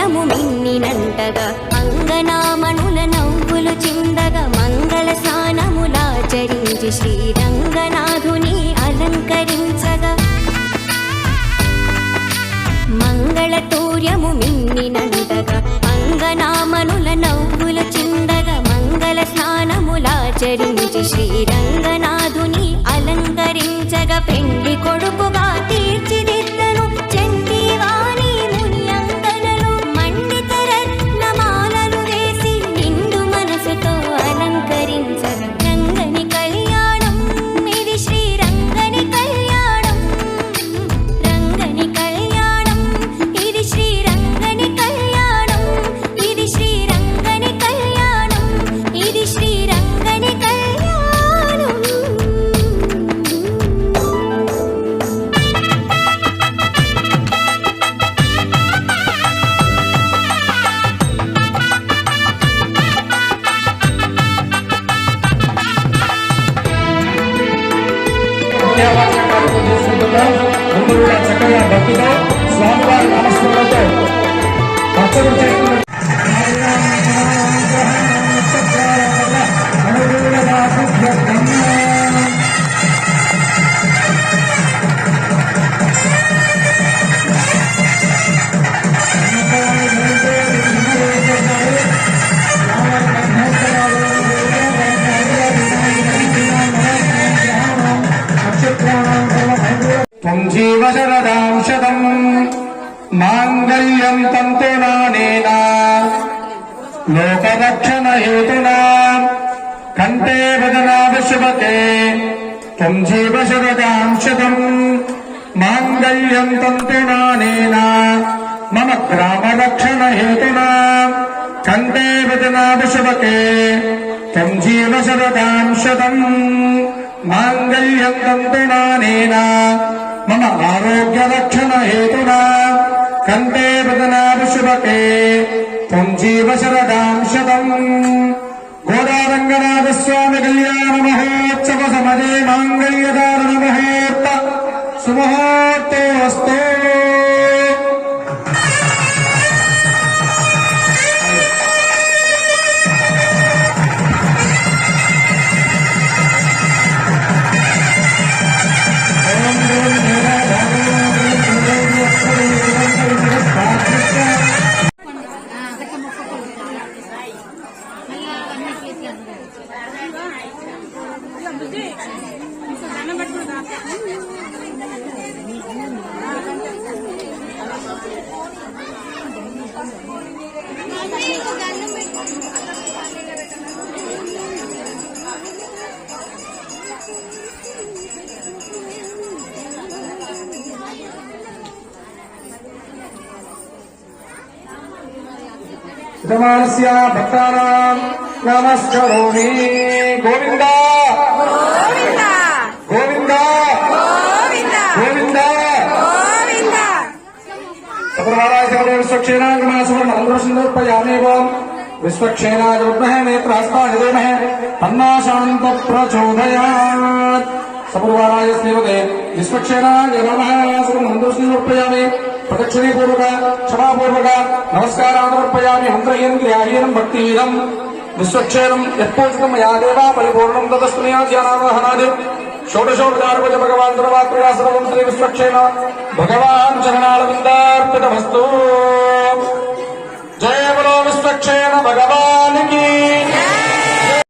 తూర్యము మిన్నినంటగా అంగనామణుల నవ్వులు చిందగా మంగళ స్నానములాచరించి శ్రీరంగనాథుని అలంకరించగా మంగళ తూర్యము మిన్నినంటగా అంగనామణుల నవ్వులు చిందగా మంగళ స్నానములాచరించి శ్రీరంగనాథుని అలంకరించగా పెండి కొడుకుగా తీర్చిదిద్దను చంటివాణి ముని అంకనలు మండిత రత్నమాలలు వేసి నిండు మనసుతో అలంకరించగా రంగని కళ్యాణం ఇది శ్రీరంగని కళ్యాణం రంగని కళ్యాణం ఇది శ్రీరంగని కళ్యాణం ఇది శ్రీరంగని కళ్యాణం ఇది శ్రీరంగని కళ్యాణం. చక్కగా భక్తితో స్వామివారి నామస్మరణతో భక్తులు చేస్తున్న జీవ శరదాం శతం మాంగళ్యం తంతునానేన లోకరక్షణ హేతునా కంఠే వదనాభిషుభతే త్వం జీవ శరదాం శతం మాంగళ్యం తంతునానేన మమ గ్రామరక్షణ హేతునా కంఠే వదనాభిషుభతే త్వం జీవ శరదాం శతం మాంగళ్యం తంతునానేన మమ ఆరోగ్య రక్షణ హేతునా కంఠే వదనాభిషుభతే త్వం జీవ శరదాం శతం. గోదారంగనాథ స్వామి కళ్యాణ మహోత్సవ సమదే మాంగళ్యధారణ ముహూర్త సుముహూర్తోస్తు. యజమానస్య భక్తానాం నమస్కరోమి. గోవింద గోవింద గోవింద గోవింద గోవింద. సప్రవారాయ సర్వదేవ విశ్వక్షేణాంగమాసువర్ణ అందరసిందర్పయామి. ఓం విశ్వక్షేణాయ విద్మహే నేత్రాస్తాయ ధీమహి తన్నో శాంతః ప్రచోదయాత్. సప్రవారాయ శ్రీమతే విశ్వక్షేణాయ నమః. అందరసిందర్పయామి. ప్రదక్షిణీ పూర్వక క్షమాపూర్వక నమస్కారాదర్పయామి. మంత్రహీనం భక్తిహీనం విశ్వక్షేణం యత్పూజితం మయా దేవా పరిపూర్ణం తదస్తు ధ్యానావహనాది. షోడశోపచారపూజ భగవాన్ సర్వాత్మగా సర్వం శ్రీ విశ్వక్షేణ భగవాన్ చరణారవిందార్పితమస్తు.